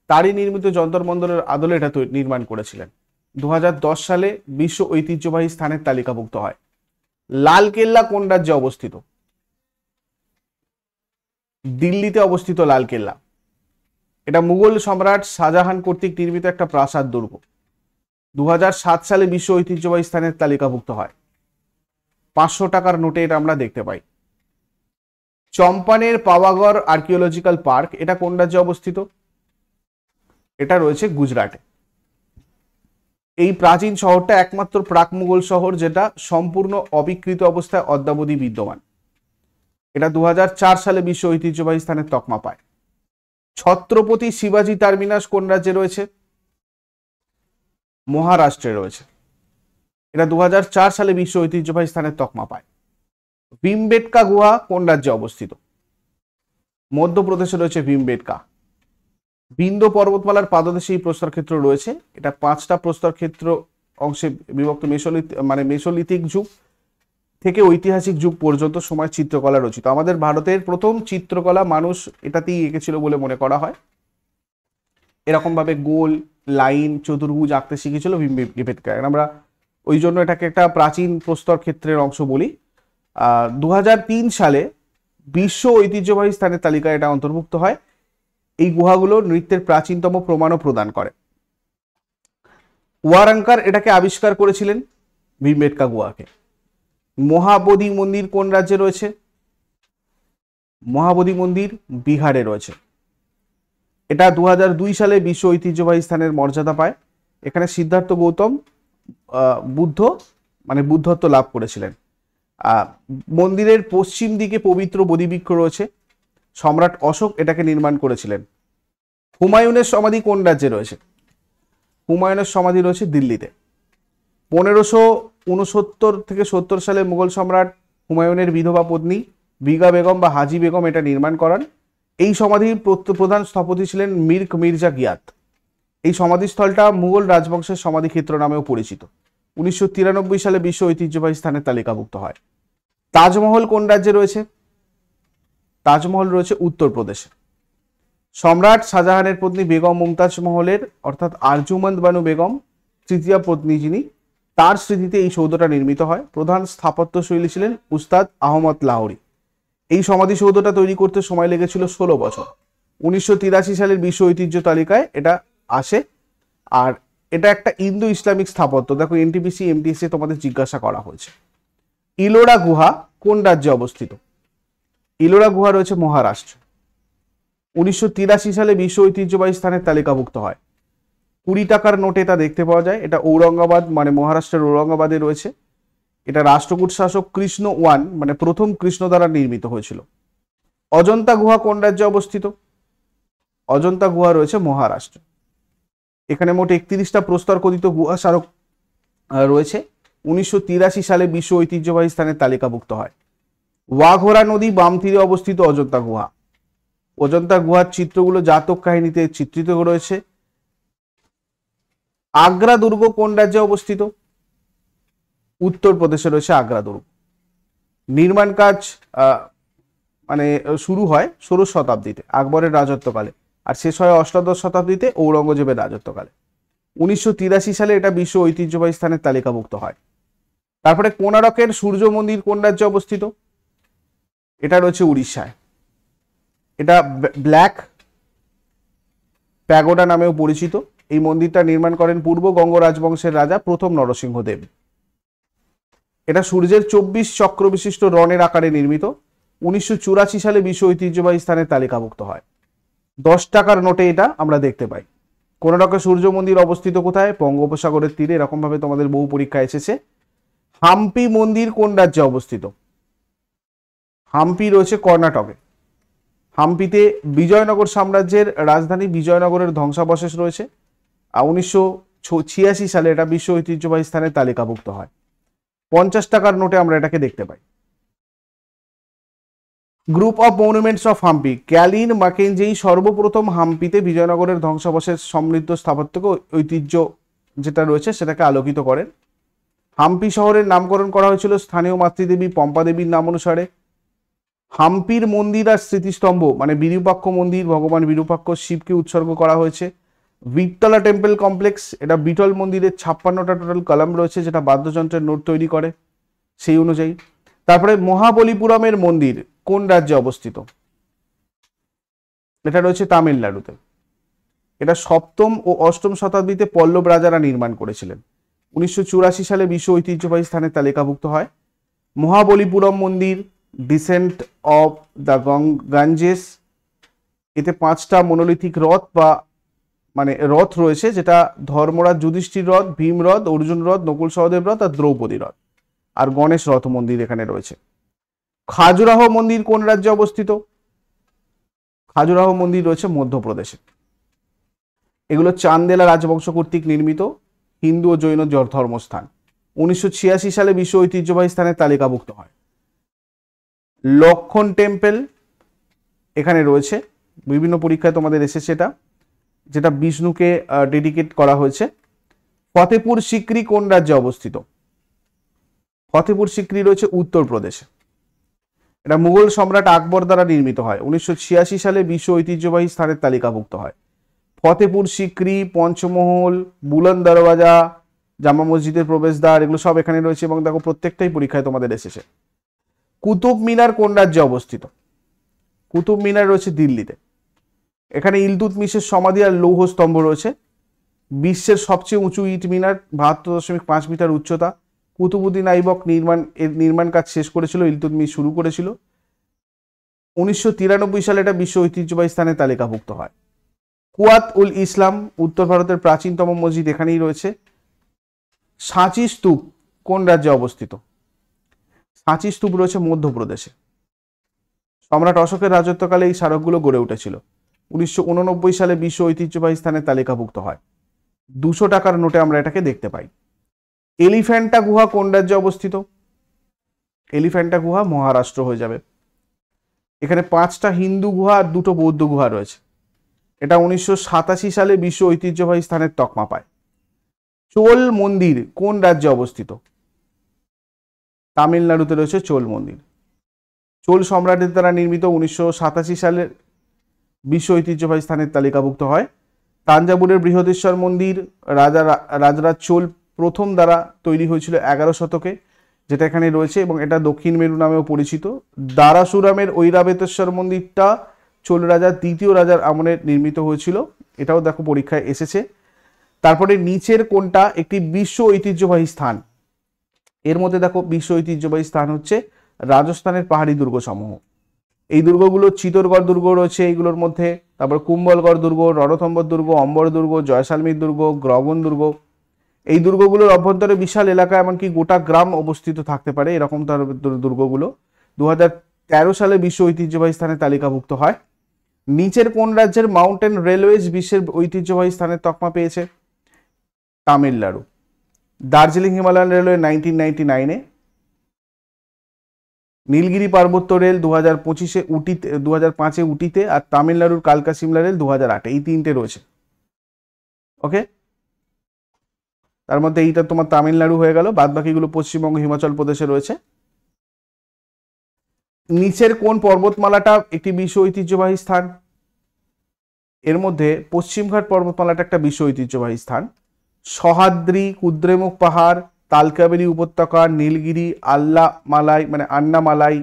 তারই নির্মিত যন্তর মন্তরের আদলে এটা নির্মাণ করেছিলেন। 2010 সালে বিশ্ব ঐতিহ্যবাহী স্থানের তালিকাভুক্ত হয়। লালকেল্লা কোন রাজ্যে অবস্থিত? দিল্লিতে অবস্থিত লালকেল্লা। এটা মুঘল সম্রাট শাহজাহান কর্তৃক নির্মিত একটা প্রাসাদ দুর্গ। 2007 সালে বিশ্ব ঐতিহ্যবাহী স্থানের তালিকাভুক্ত হয়। 500 টাকার নোটে এটা আমরা দেখতে পাই। চম্পানের পাওয়াগড় আর্কিওলজিক্যাল পার্ক এটা কোন রাজ্যে অবস্থিত? এটা রয়েছে গুজরাটে। এই প্রাচীন শহরটা একমাত্র প্রাক মুঘল শহর যেটা সম্পূর্ণ অবিকৃত অবস্থায় অদ্যাবধি বিদ্যমান। এটা 2004 সালে বিশ্ব ঐতিহ্যবাহী স্থানের তকমা পায়। ছত্রপতি শিবাজি টার্মিনাস কোন রাজ্যে রয়েছে? মহারাষ্ট্রে রয়েছে। এটা 2004 সালে বিশ্ব ঐতিহ্যবাহী স্থানের তকমা পায়। ভীমবেটকা গুহা কোন রাজ্যে অবস্থিত? মধ্যপ্রদেশে রয়েছে ভীমবেটকা। বিন্ধ্য পর্বতমালার পাদদেশে এই প্রস্তর ক্ষেত্র রয়েছে। এটা 5টা প্রস্তর ক্ষেত্র অংশে বিভক্ত। মেসোলিথিক যুগ থেকে ঐতিহাসিক যুগ পর্যন্ত সময় চিত্রকলা রচিত। আমাদের ভারতের প্রথম চিত্রকলা মানুষ এটাতেই এঁকেছিল বলে মনে করা হয়। এরকম ভাবে গোল লাইন চতুর্ভুজ আঁকতে শিখেছিল ভীমবেটকা। আমরা ওই জন্য এটাকে একটা প্রাচীন প্রস্তর ক্ষেত্রের অংশ বলি। 2003 সালে বিশ্ব ঐতিহ্যবাহী স্থানের তালিকায় এটা অন্তর্ভুক্ত হয়। এই গুহাগুলো নৃত্যের প্রাচীনতম প্রমাণও প্রদান করে। ওয়ারাঙ্কার এটাকে আবিষ্কার করেছিলেন, ভীমবেটকা গুহাকে। মহাবোধি মন্দির কোন রাজ্যে রয়েছে? মহাবোধি মন্দির বিহারে রয়েছে। এটা 2002 সালে বিশ্ব ঐতিহ্যবাহী স্থানের মর্যাদা পায়। এখানে সিদ্ধার্থ গৌতম বুদ্ধত্ব লাভ করেছিলেন। মন্দিরের পশ্চিম দিকে পবিত্র বোধিবৃক্ষ রয়েছে। সম্রাট অশোক এটাকে নির্মাণ করেছিলেন। হুমায়ুনের সমাধি কোন রাজ্যে রয়েছে? হুমায়ুনের সমাধি রয়েছে দিল্লিতে। 1569 থেকে 70 সালে মুঘল সম্রাট হুমায়ুনের বিধবা পত্নী বিগা বেগম বা হাজি বেগম এটা নির্মাণ করান। এই সমাধির প্রধান স্থপতি ছিলেন মির্জা গিয়াত। এই সমাধিস্থলটা মুঘল রাজবংশের সমাধিক্ষেত্র নামেও পরিচিত। 1993 সালে বিশ্ব ঐতিহ্যবাহী স্থানের তালিকাভুক্ত হয়। তাজমহল কোন রাজ্যে রয়েছে? তাজমহল রয়েছে উত্তরপ্রদেশে। সম্রাট শাহজাহানের পত্নী বেগম মুমতাজ মহলের অর্থাৎ আরজুমন্দ বানু বেগম তৃতীয় পত্নী, যিনি, তার স্মৃতিতে এই সৌধটা নির্মিত হয়। প্রধান স্থাপত্যশৈলী ছিলেন উস্তাদ আহমদ লাহোরি। এই সমাধিসৌধটা তৈরি করতে সময় লেগেছিল 16 বছর। 1983 সালের বিশ্ব ঐতিহ্য তালিকায় এটা আসে। আর এটা একটা ইন্দো ইসলামিক স্থাপত্য। দেখো এনটিপিসি এমটিএসে তোমাদের জিজ্ঞাসা করা হয়েছে। ইলোরা গুহা কোন রাজ্যে অবস্থিত? ইলোরা গুহা রয়েছে মহারাষ্ট্র। 1983 সালে বিশ্ব ঐতিহ্যবাহী স্থানের তালিকাভুক্ত হয়। 20 টাকার নোটে এটা দেখতে পাওয়া যায়। এটা ঔরঙ্গাবাদ মহারাষ্ট্রের ঔরঙ্গাবাদে রয়েছে। এটা রাষ্ট্রকূট শাসক কৃষ্ণ প্রথম কৃষ্ণ দ্বারা নির্মিত হয়েছিল। অজন্তা গুহা কোন রাজ্যে অবস্থিত? অজন্তা গুহা রয়েছে মহারাষ্ট্র। এখানে মোট 31টা প্রস্তর খোদিত গুহা স্মারক রয়েছে। 1983 সালে বিশ্ব ঐতিহ্যবাহী স্থানের তালিকাভুক্ত হয়। ওয়াঘোরা নদী বাম তীরে অবস্থিত অজন্তা গুহা। অজন্তা গুহার চিত্রগুলো জাতক কাহিনীতে চিত্রিত রয়েছে। আগ্রা দুর্গ কোন রাজ্যে অবস্থিত? উত্তরপ্রদেশে রয়েছে আগ্রা দুর্গ। নির্মাণ কাজ শুরু হয় 16 শতাব্দীতে আকবরের রাজত্বকালে, আর শেষ হয় অষ্টাদশ শতাব্দীতে ঔরঙ্গজেবের রাজত্বকালে। 1983 সালে এটা বিশ্ব ঐতিহ্যবাহী স্থানের তালিকাভুক্ত হয়। তারপরে কোণারকের সূর্য মন্দির কোন রাজ্যে অবস্থিত? এটা রয়েছে উড়িষ্যায়। এটা ব্ল্যাক প্যাগোডা নামেও পরিচিত। এই মন্দিরটা নির্মাণ করেন পূর্ব গঙ্গ রাজবংশের রাজা প্রথম নরসিংহদেব। এটা সূর্যের 24 চক্র বিশিষ্ট রনের আকারে নির্মিত। 1984 সালে বিশ্ব ঐতিহ্যবাহী স্থানের তালিকাভুক্ত হয়। 10 টাকার নোটে এটা আমরা দেখতে পাই। কোণারকের সূর্য মন্দির অবস্থিত কোথায়? বঙ্গোপসাগরের তীরে। এরকম ভাবে তোমাদের বহু পরীক্ষা এসেছে। হাম্পি মন্দির কোন রাজ্যে অবস্থিত? হাম্পি রয়েছে কর্ণাটকে। হাম্পিতে বিজয়নগর সাম্রাজ্যের রাজধানী বিজয়নগরের ধ্বংসাবশেষ রয়েছে। 1986 সালে এটা বিশ্ব ঐতিহ্যবাহী স্থানের তালিকাভুক্ত হয়। 50 টাকার নোটে আমরা এটাকে দেখতে পাই। Group of monuments of Hampi. Colin Mackenzie সর্বপ্রথম হাম্পিতে বিজয়নগরের ধ্বংসাবশেষ সমৃদ্ধ স্থাপত্য ঐতিহ্য যেটা রয়েছে সেটাকে আলোকিত করেন। হাম্পি শহরের নামকরণ করা হয়েছিল স্থানীয় মাতৃদেবী পম্পা দেবীর নাম অনুসারে। হাম্পির মন্দির আর স্মৃতিস্তম্ভ বিরূপাক্ষ মন্দির, ভগবান বিরূপাক্ষ শিবকে উৎসর্গ করা হয়েছে। বিট্টলা টেম্পল কমপ্লেক্স, এটা বিটল মন্দিরের 56টা টোটাল কলাম রয়েছে, যেটা বাদ্যযন্ত্রের নোট তৈরি করে সেই অনুযায়ী। তারপরে মহাবলীপুরমের মন্দির কোন রাজ্যে অবস্থিত? এটা রয়েছে তামিলনাড়ুতে। এটা 7ম ও 8ম শতাব্দীতে পল্লব রাজারা নির্মাণ করেছিলেন। 1984 সালে বিশ্ব ঐতিহ্যবাহী স্থানের তালিকাভুক্ত হয়। মহাবলীপুরম মন্দির, ডিসেন্ট অফ দ্য গাঞ্জেস, এতে 5টা মনোলিথিক রথ রথ রয়েছে, যেটা ধর্মরাজ যুধিষ্ঠির রথ, ভীম রথ, অর্জুন রথ, নকুল সহদেব রথ আর দ্রৌপদী রথ, আর গণেশ রথ মন্দির এখানে রয়েছে। খাজুরাহ মন্দির কোন রাজ্যে অবস্থিত? খাজুরাহ মন্দির রয়েছে মধ্যপ্রদেশে। এগুলো চান্দেলা রাজবংশ কর্তৃক নির্মিত হিন্দু ও জৈন ধর্মস্থান। 1986 সালে বিশ্ব ঐতিহ্যবাহী স্থানের তালিকাভুক্ত হয়। লক্ষণ টেম্পল এখানে রয়েছে, বিভিন্ন পরীক্ষায় তোমাদের এসেছে এটা। যেটা বিষ্ণুকে ডেডিকেট করা হয়েছে। ফতেপুর সিক্রি কোন রাজ্যে অবস্থিত? ফতেপুর সিক্রি রয়েছে উত্তরপ্রদেশে। এটা মুঘল সম্রাট আকবর দ্বারা নির্মিত হয়। 1986 সালে বিশ্ব ঐতিহ্যবাহী স্থানের তালিকাভুক্ত হয়। ফতেপুর সিক্রি, পঞ্চমহল, বুলন্দ দরওয়াজা, জামা মসজিদের প্রবেশদ্বার, এগুলো সব এখানে রয়েছে এবং দেখো প্রত্যেকটাই পরীক্ষায় তোমাদের এসেছে। কুতুব মিনার কোন রাজ্যে অবস্থিত? কুতুব মিনার রয়েছে দিল্লিতে। এখানে ইলতুৎমিশের সমাধি আর লৌহ স্তম্ভ রয়েছে। বিশ্বের সবচেয়ে উঁচু ইট মিনার, 72.5 মিটার উচ্চতা। কুতুবুদ্দিন আইবক নির্মাণ কাজ শেষ করেছিল, ইলতুৎমিশ শুরু করেছিল। 1993 সালে এটা বিশ্ব ঐতিহ্যবাহী স্থানে তালিকাভুক্ত হয়। কুয়াত উল ইসলাম, উত্তর ভারতের প্রাচীনতম মসজিদ, এখানেই রয়েছে। সাঁচি স্তূপ কোন রাজ্যে অবস্থিত? সাঁচি স্তূপ রয়েছে মধ্যপ্রদেশে। সম্রাট অশোকের রাজত্বকালে এই স্মারকগুলো গড়ে উঠেছিল। 1989 সালে বিশ্ব ঐতিহ্যবাহী স্থানে তালিকাভুক্ত হয়। 200 টাকার নোটে আমরা এটাকে দেখতে পাই। এলিফ্যান্টা গুহা কোন রাজ্যে অবস্থিত? এলিফ্যান্টা গুহা মহারাষ্ট্র হয়ে যাবে। এখানে 5টা হিন্দু গুহা আর 2টো বৌদ্ধ গুহা রয়েছে। এটা 1987 সালে বিশ্ব ঐতিহ্যবাহী স্থানের তকমা পায়। চোল মন্দির কোন রাজ্যে অবস্থিত? তামিলনাড়ুতে রয়েছে চোল মন্দির। চোল সম্রাটের দ্বারা নির্মিত, 1987 সালের বিশ্ব ঐতিহ্যবাহী স্থানের তালিকাভুক্ত হয়। তাঞ্জাবুরের বৃহদেশ্বর মন্দির রাজরাজ চোল প্রথম দ্বারা তৈরি হয়েছিল 11 শতকে, যেটা এখানে রয়েছে এবং এটা দক্ষিণ মেরু নামেও পরিচিত। দারাসুরামের ঐরাবতেশ্বর মন্দিরটা চোল রাজা দ্বিতীয় রাজার আমলে নির্মিত হয়েছিল, এটাও দেখো পরীক্ষায় এসেছে। তারপরে নিচের কোনটা একটি বিশ্ব ঐতিহ্যবাহী স্থান? এর মধ্যে দেখো বিশ্ব ঐতিহ্যবাহী স্থান হচ্ছে রাজস্থানের পাহাড়ি দুর্গ সমূহ। এই দুর্গগুলো চিতোরগড় দুর্গ রয়েছে এইগুলোর মধ্যে, তারপর কুম্বলগড় দুর্গ, রণথম্বর দুর্গ, অম্বর দুর্গ, জয়সালমীর দুর্গ, গ্রগন দুর্গ। এই দুর্গগুলোর অভ্যন্তরে বিশাল এলাকা, এমনকি গোটা গ্রাম অবস্থিত থাকতে পারে এরকম তার দুর্গগুলো। 2013 সালে বিশ্ব ঐতিহ্যবাহী স্থানে তালিকাভুক্ত হয়। নিচের কোন রাজ্যের মাউন্টেন রেলওয়েজ বিশ্বের ঐতিহ্যবাহী স্থানের তকমা পেয়েছে? তামিলনাড়ু। দার্জিলিং হিমালয়ান রেলওয়ে 1999-এ, নীলগিরি পার্বত্য রেল 2025-এ উটিতে, 2005-এ উটিতে, আর তামিলনাড়ুর কালকা সিমলা রেল 2008-এ, এই 3টে রয়েছে। ওকে, তার মধ্যে এইটা তোমার তামিলনাড়ু হয়ে গেল, বাদ বাকিগুলো পশ্চিমবঙ্গ, হিমাচল প্রদেশে রয়েছে। নিচের কোন পর্বতমালাটা একটি বিশ্ব ঐতিহ্যবাহী স্থান? এর মধ্যে পশ্চিমঘাট পর্বতমালাটা একটা বিশ্ব ঐতিহ্যবাহী স্থান। সহ্যাদ্রি, কুদ্রেমুখ পাহাড়, তালকাবেরী উপত্যকা, নীলগিরি, আন্নামালাই,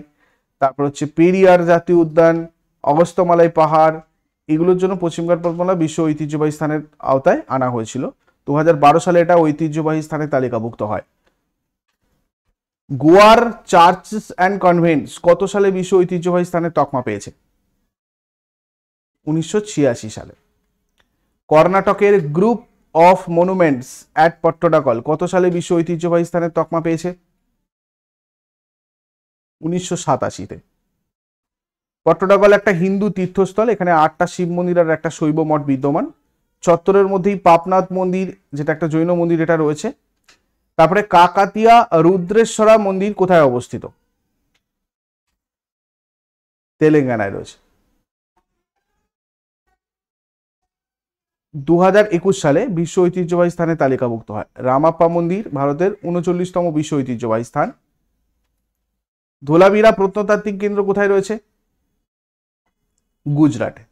তারপর হচ্ছে পেরিয়ার জাতীয় উদ্যান, অগস্ত্যমালাই পাহাড়, এগুলোর জন্য পশ্চিমঘাট পর্বতমালা বিশ্ব ঐতিহ্যবাহী স্থানের আওতায় আনা হয়েছিল। 2012 সালে এটা ঐতিহ্যবাহী স্থানে তালিকাভুক্ত হয়। গোয়ার চার্চেস অ্যান্ড কনভেন্টস কত সালে বিশ্ব ঐতিহ্যবাহী স্থানের তকমা পেয়েছে? 1986 সালে। কর্ণাটকের গ্রুপ অফ মনুমেন্টস অ্যাট পট্টডাকল কত সালে বিশ্ব ঐতিহ্যবাহী স্থানের তকমা পেয়েছে? 1987-তে। পট্টডাকল একটা হিন্দু তীর্থস্থল, এখানে 8টা শিব মন্দির আর একটা শৈব মঠ বিদ্যমান। চত্বরের মধ্যেই পাপনাথ মন্দির, যেটা একটা জৈন মন্দির, এটা রয়েছে। তারপরে কাকাতিয়া রুদ্রেশ্বরা মন্দির কোথায় অবস্থিত? তেলেঙ্গানায় রয়েছে। 2021 সালে বিশ্ব ঐতিহ্যবাহী স্থানে তালিকাভুক্ত হয়। রামাপ্পা মন্দির ভারতের 39তম বিশ্ব ঐতিহ্যবাহী স্থান। ধোলাভিরা প্রত্নতাত্ত্বিক কেন্দ্র কোথায় রয়েছে? গুজরাটে।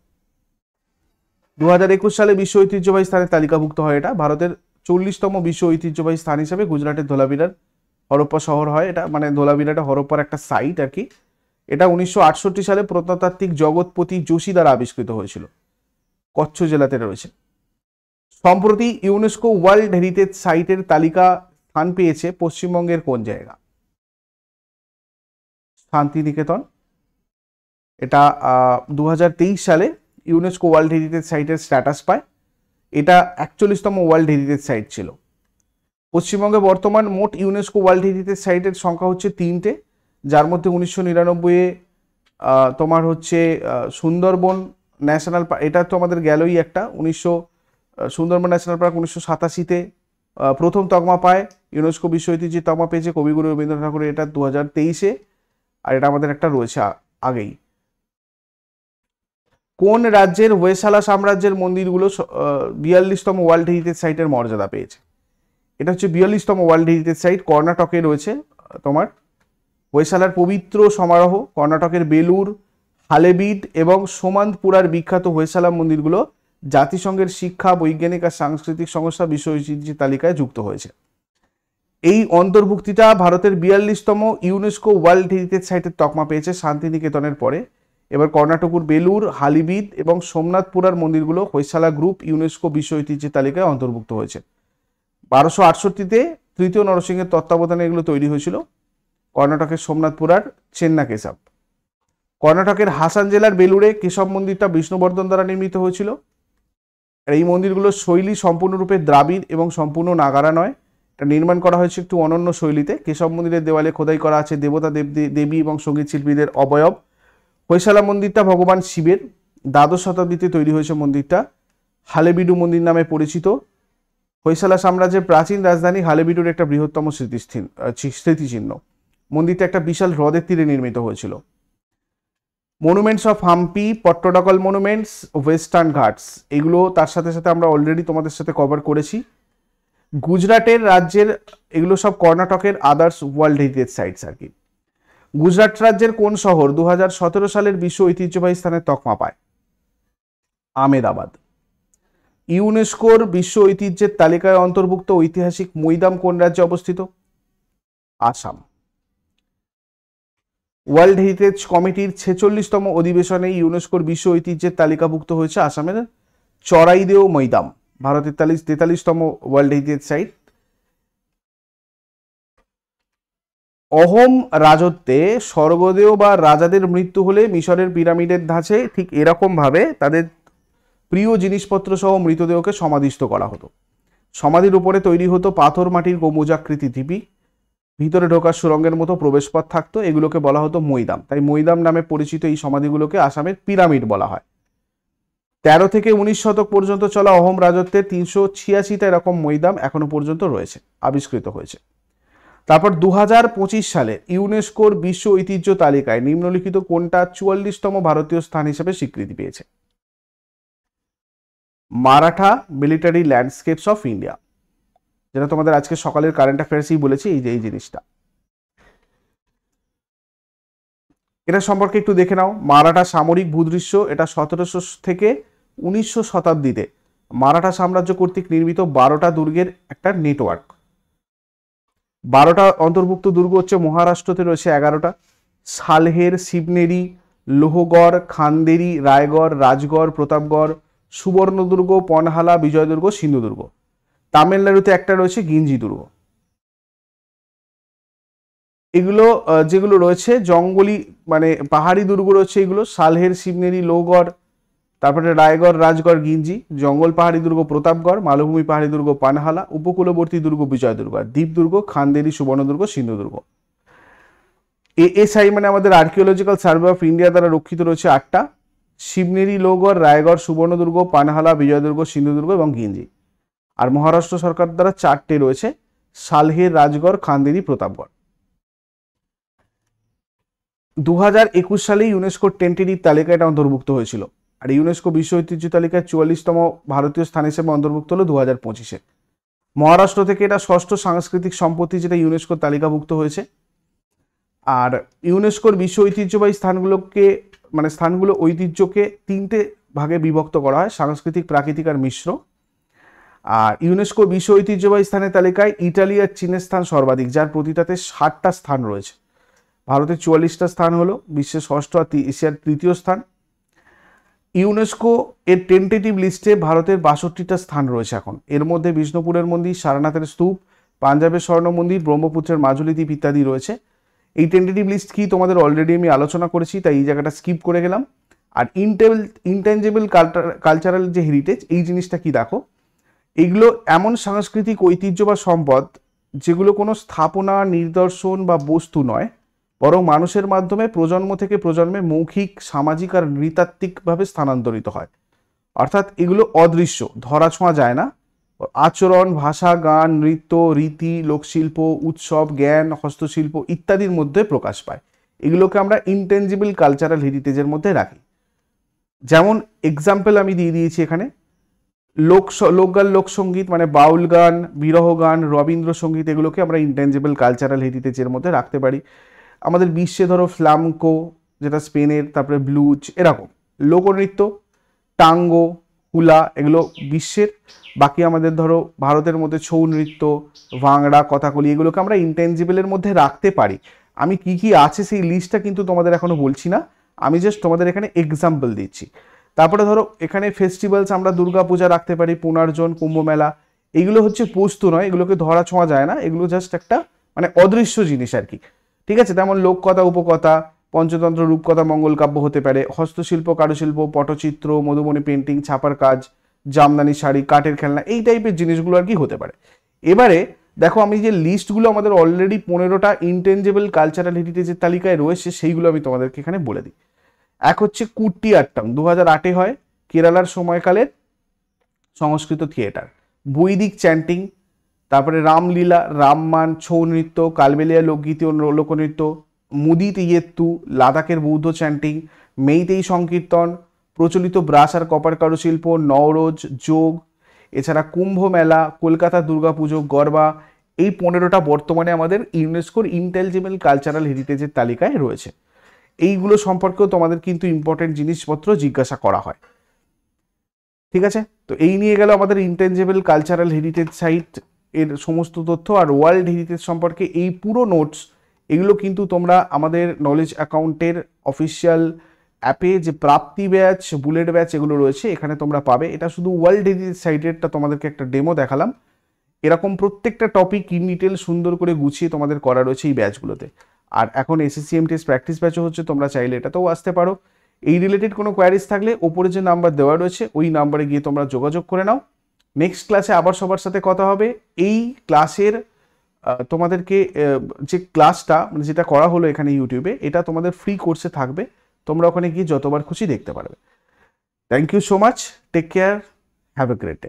2021 সালে বিশ্ব ঐতিহ্যবাহী স্থানে তালিকাভুক্ত হয় এটা। ভারতের 40তম বিশ্ব ঐতিহ্যবাহী স্থান হিসেবে গুজরাটের ধোলাভিরার হরপ্পা শহর হয়। এটা মানে ধোলাভিরাটা হরপ্পার একটা সাইট আর কি। এটা 1968 সালে প্রত্নতাত্ত্বিক জগৎপতি যোশী দ্বারা আবিষ্কৃত হয়েছিল। কচ্ছ জেলাতে রয়েছে। সম্প্রতি ইউনেস্কো ওয়ার্ল্ড হেরিটেজ সাইটের তালিকা স্থান পেয়েছে পশ্চিমবঙ্গের কোন জায়গা? শান্তিনিকেতন। এটা 2023 সালে ইউনেস্কো ওয়ার্ল্ড হেরিটেজ সাইটের স্ট্যাটাস পায়। এটা 41তম ওয়ার্ল্ড হেরিটেজ সাইট ছিল। পশ্চিমবঙ্গে বর্তমান মোট ইউনেস্কো ওয়ার্ল্ড হেরিটেজ সাইটের সংখ্যা হচ্ছে 3টে, যার মধ্যে 1999-এ তোমার হচ্ছে সুন্দরবন ন্যাশনাল পার্ক, এটা তো আমাদের গেলই একটা। সুন্দরবন ন্যাশনাল পার্ক 1987-তে প্রথম তকমা পায়, ইউনেস্কো বিশ্ব ঐতিহ্যের তকমা পেয়েছে কবিগুরু রবীন্দ্রনাথ ঠাকুরের, এটা 2023-এ, আর এটা আমাদের একটা রয়েছে আগেই। কোন রাজ্যের হোয়সালা সাম্রাজ্যের মন্দিরগুলো 42তম ওয়ার্ল্ড হেরিটেজ সাইটের মর্যাদা পেয়েছে? এটা হচ্ছে 42তম ওয়ার্ল্ড হেরিটেজ সাইট, কর্ণাটকে রয়েছে তোমার হোয়সালার পবিত্র সমারোহ। কর্ণাটকের বেলুর, হালেবিড এবং সোমান্তপুরার বিখ্যাত হোয়সালা মন্দিরগুলো জাতিসংঘের শিক্ষা, বৈজ্ঞানিক আর সাংস্কৃতিক সংস্থা বিশ্ব ঐতিহ্য তালিকায় যুক্ত হয়েছে। এই অন্তর্ভুক্তিটা ভারতের 42তম ইউনেস্কো ওয়ার্ল্ড হেরিটেজ সাইটের তকমা পেয়েছে শান্তিনিকেতনের পরে। এবার কর্ণাটকের বেলুর, হালিবিদ এবং সোমনাথপুরার মন্দিরগুলো হোয়সালা গ্রুপ ইউনেস্কো বিশ্ব ঐতিহ্য তালিকায় অন্তর্ভুক্ত হয়েছে। 1268-তে তৃতীয় নরসিংহের তত্ত্বাবধানে এগুলো তৈরি হয়েছিল। কর্ণাটকের সোমনাথপুরার চেন্না কেশব। কর্ণাটকের হাসান জেলার বেলুড়ে কেশব মন্দিরটা বিষ্ণুবর্ধন দ্বারা নির্মিত হয়েছিল। আর এই মন্দিরগুলোর শৈলী সম্পূর্ণরূপে দ্রাবিড় এবং সম্পূর্ণ নাগারা নয়, এটা নির্মাণ করা হয়েছে একটু অনন্য শৈলীতে। কেশব মন্দিরের দেওয়ালে খোদাই করা আছে দেবতা, দেবী এবং সঙ্গীত শিল্পীদের অবয়ব। হোয়সালা মন্দিরটা ভগবান শিবের, দ্বাদশ শতাব্দীতে তৈরি হয়েছে মন্দিরটা। হালেবিডু মন্দির নামে পরিচিত। হোয়সালা সাম্রাজ্যের প্রাচীন রাজধানী হালেবিডুর একটা বৃহত্তম স্মৃতিচিহ্ন। মন্দিরটা একটা বিশাল হ্রদের তীরে নির্মিত হয়েছিল। Monuments of Hampi, Pattadakal monuments, Western Ghats, এগুলো তার সাথে সাথে আমরা অলরেডি তোমাদের সাথে কভার করেছি। গুজরাটের রাজ্যের, এগুলো সব কর্ণাটকের আদার্স ওয়ার্ল্ড হেরিটেজ সাইটস আর কি। গুজরাট রাজ্যের কোন শহর 2017 সালের বিশ্ব ঐতিহ্যবাহী স্থানের তকমা পায়? আমেদাবাদ। ইউনেস্কোর বিশ্ব ঐতিহ্যের তালিকায় অন্তর্ভুক্ত ঐতিহাসিক মৈদাম কোন রাজ্যে অবস্থিত? আসাম। ওয়ার্ল্ড হেরিটেজ কমিটির 46তম অধিবেশনে ইউনেস্কোর বিশ্ব ঐতিহ্যের তালিকাভুক্ত হয়েছে আসামের চড়াইদেও মৈদাম, ভারতের 43তম ওয়ার্ল্ড হেরিটেজ সাইট। অহোম রাজত্বে স্বর্গদেহ বা রাজাদের মৃত্যু হলে মিশরের পিরামিডের ধাঁচে ঠিক এরকম ভাবে তাদের প্রিয় জিনিসপত্র সহ মৃতদেহকে সমাধিস্থ করা হতো। সমাধির উপরে তৈরি হতো পাথর মাটির গম্বুজাকৃতি ঢিপি, ভিতরে ঢোকার সুরঙ্গের মতো প্রবেশপথ থাকতো। এগুলোকে বলা হতো মৈদাম। তাই মৈদাম নামে পরিচিত এই সমাধিগুলোকে আসামের পিরামিড বলা হয়। 13 থেকে 19 শতক পর্যন্ত চলা অহোম রাজত্বের 386টা এরকম মৈদাম এখনো পর্যন্ত রয়েছে, আবিষ্কৃত হয়েছে। তারপর 2025 সালে ইউনেস্কোর বিশ্ব ঐতিহ্য তালিকায় নিম্নলিখিত কোনটা 44তম ভারতীয় স্থান হিসেবে স্বীকৃতি পেয়েছে? Maratha military landscapes of India, যেটা তোমাদের আজকে সকালের কারেন্ট অ্যাফেয়ার্সেই বলেছি এই জিনিসটা। এটা সম্পর্কে একটু দেখে নাও। মারাঠা সামরিক ভূদৃশ্য, এটা 1700 থেকে 1900 শতাব্দীতে মারাঠা সাম্রাজ্য কর্তৃক নির্মিত 12টা দুর্গের একটা নেটওয়ার্ক। 12টা অন্তর্ভুক্ত দুর্গ হচ্ছে মহারাষ্ট্রতে রয়েছে 11টা। সালহের, শিবনেরি, লোহগড়, খান্দেরি, রায়গড়, রাজগড়, প্রতাপগড়, সুবর্ণদুর্গ, পনহালা, বিজয়দুর্গ, সিন্ধুদুর্গ। তামিলনাড়ুতে একটা রয়েছে গিঞ্জি দুর্গ। এগুলো যেগুলো রয়েছে জঙ্গলি মানে পাহাড়ি দুর্গ রয়েছে, এগুলো সালহের, শিবনেরি, লোহগড়, তারপরে রায়গড়, রাজগড়, গিঞ্জি। জঙ্গল পাহাড়ি দুর্গ প্রতাপগড়, মালভূমি পাহাড়ি দুর্গ পানহালা, উপকূলবর্তী দুর্গ বিজয়দুর্গ, দ্বীপ দুর্গ খান্দেরি, সুবর্ণদুর্গ, সিন্ধুদুর্গ। এএসআই মানে আমাদের আর্কিওলজিক্যাল সার্ভে অফ ইন্ডিয়া দ্বারা রক্ষিত রয়েছে 8টা। শিবনেরি, লোহগড়, রায়গড়, সুবর্ণদুর্গ, পানহালা, বিজয়দুর্গ, সিন্ধুদুর্গ এবং গিঞ্জি। আর মহারাষ্ট্র সরকার দ্বারা 4টে রয়েছে, সালহের, রাজগড়, খান্দেরি, প্রতাপগড়। 2021 সালে ইউনেস্কোর টেন্টেটিভ তালিকায় এটা অন্তর্ভুক্ত হয়েছিল। আর ইউনেস্কো বিশ্ব ঐতিহ্য তালিকায় 44তম ভারতীয় স্থান হিসেবে অন্তর্ভুক্ত হলো 2025-এ। মহারাষ্ট্র থেকে এটা 6ষ্ঠ সাংস্কৃতিক সম্পত্তি যেটা ইউনেস্কোর তালিকাভুক্ত হয়েছে। আর ইউনেস্কোর বিশ্ব ঐতিহ্যবাহী স্থানগুলো ঐতিহ্যকে 3টে ভাগে বিভক্ত করা হয়, সাংস্কৃতিক, প্রাকৃতিক আর মিশ্র। আর ইউনেস্কো বিশ্ব ঐতিহ্যবাহী স্থানের তালিকায় ইটালি আর চীনের স্থান সর্বাধিক, যার প্রতিটাতে 60টা স্থান রয়েছে। ভারতের 44টা স্থান হলো, বিশ্বের 6ষ্ঠ আর এশিয়ার 3য় স্থান। ইউনেস্কো এর টেন্টেটিভ লিস্টে ভারতের 62টা স্থান রয়েছে এখন। এর মধ্যে বিষ্ণুপুরের মন্দির, সারনাথের স্তূপ, পাঞ্জাবের স্বর্ণ মন্দির, ব্রহ্মপুত্রের মাঝুলি দ্বীপ ইত্যাদি রয়েছে। এই টেন্টেটিভ লিস্ট কি তোমাদের অলরেডি আমি আলোচনা করেছি, তাই এই জায়গাটা স্কিপ করে গেলাম। আর ইনটেঞ্জেবল কালচারাল যে হেরিটেজ, এই জিনিসটা কি দেখো, এগুলো এমন সাংস্কৃতিক ঐতিহ্য বা সম্পদ যেগুলো কোনো স্থাপনা, নিদর্শন বা বস্তু নয়, বরং মানুষের মাধ্যমে প্রজন্ম থেকে প্রজন্মে মৌখিক, সামাজিক আর নৃতাত্ত্বিকভাবে স্থানান্তরিত হয়। অর্থাৎ এগুলো অদৃশ্য, ধরা ছোঁয়া যায় না। আচরণ, ভাষা, গান, নৃত্য, রীতি, লোকশিল্প, উৎসব, জ্ঞান, হস্তশিল্প ইত্যাদির মধ্যে প্রকাশ পায়। এগুলোকে আমরা ইনটেঞ্জিবল কালচারাল হেরিটেজের মধ্যে রাখি। যেমন এক্সাম্পল আমি দিয়ে দিয়েছি এখানে, লোকগান লোকসঙ্গীত মানে বাউল গান, বিরহ গান, রবীন্দ্রসঙ্গীত, এগুলোকে আমরা ইনটেঞ্জিবল কালচারাল হেরিটেজের মধ্যে রাখতে পারি। আমাদের বিশ্বে ধরো ফ্লামকো যেটা স্পেনের, তারপরে ব্লুজ, এরকম লোকনৃত্য, টাঙ্গো, হুলা, এগুলো বিশ্বের। বাকি আমাদের ধরো ভারতের মধ্যে ছৌ নৃত্য, ভাংড়া, কথাকলি, এগুলোকে আমরা ইনটেঞ্জিবলের মধ্যে রাখতে পারি। আমি কি কি আছে সেই লিস্টটা কিন্তু তোমাদের এখনো বলছি না, আমি জাস্ট তোমাদের এখানে এক্সাম্পল দিচ্ছি। তারপরে ধরো এখানে ফেস্টিভ্যালস আমরা দুর্গা পূজা রাখতে পারি, পুনর্জন, কুম্ভ মেলা, এগুলো হচ্ছে বস্তু নয়, এগুলোকে ধরা ছোঁয়া যায় না, এগুলো জাস্ট একটা মানে অদৃশ্য জিনিস আর কি। ঠিক আছে, তেমন লোককথা, উপকথা, পঞ্চতন্ত্র, রূপকথা, মঙ্গল কাব্য হতে পারে, হস্তশিল্প, কারুশিল্প, পটচিত্র, মধুবনী পেন্টিং, ছাপার কাজ, জামদানি শাড়ি, কাঠের খেলনা, এই টাইপের জিনিসগুলো আর কি হতে পারে। এবারে দেখো আমি যে লিস্টগুলো আমাদের অলরেডি 15টা ইনটেঞ্জেবল কালচারাল হেরিটেজের তালিকায় রয়েছে, সেইগুলো আমি তোমাদেরকে এখানে বলে দিই। এক হচ্ছে কুট্টিয়াট্টম, 2008-এ হয়, কেরালার সময়কালের সংস্কৃত থিয়েটার। বৈদিক চ্যান্টিং, তারপরে রামলীলা, রামমান, ছৌ নৃত্য, কালবেলিয়া লোকগীতি ও লোকনৃত্য, মুদিত ইয়েত্তু, লাদাখের বৌদ্ধ চ্যান্টিং, মেইতেই সংকীর্তন, প্রচলিত ব্রাশ আর কপার কারুশিল্প, নওরোজ, যোগ, এছাড়া কুম্ভ মেলা, কলকাতা দুর্গাপুজো, গরবা, এই 15টা বর্তমানে আমাদের ইউনেস্কোর ইনটেলিজিবল কালচারাল হেরিটেজের তালিকায় রয়েছে। এইগুলো সম্পর্কেও তোমাদের কিন্তু ইম্পর্টেন্ট জিনিসপত্র জিজ্ঞাসা করা হয়। ঠিক আছে, তো এই নিয়ে গেল আমাদের ইনটেঞ্জেবল কালচারাল হেরিটেজ সাইট এর সমস্ত তথ্য। আর ওয়ার্ল্ড হেরিটেজ সম্পর্কে এই পুরো নোটস, এগুলো কিন্তু তোমরা আমাদের নলেজ অ্যাকাউন্টের অফিসিয়াল অ্যাপে যে প্রাপ্তি ব্যাচ, বুলেট ব্যাচ, এগুলো রয়েছে, এখানে তোমরা পাবে। এটা শুধু ওয়ার্ল্ড হেরিটেজ সাইটেরটা তোমাদেরকে একটা ডেমো দেখালাম, এরকম প্রত্যেকটা টপিক ইন ডিটেল সুন্দর করে গুছিয়ে তোমাদের করা রয়েছে এই ব্যাচগুলোতে। আর এখন এসএসসি এমটিএস প্র্যাকটিস ব্যাচও হচ্ছে, তোমরা চাইলে এটাতেও আসতে পারো। এই রিলেটেড কোনো কোয়ারিজ থাকলে ওপরে যে নাম্বার দেওয়া রয়েছে ওই নাম্বারে গিয়ে তোমরা যোগাযোগ করে নাও। নেক্সট ক্লাসে আবার সবার সাথে কথা হবে। এই ক্লাসের তোমাদেরকে যে ক্লাসটা মানে যেটা করা হলো এখানে ইউটিউবে, এটা তোমাদের ফ্রি কোর্সে থাকবে, তোমরা ওখানে গিয়ে যতবার খুশি দেখতে পারবে। Thank you so much, take care, have a great day.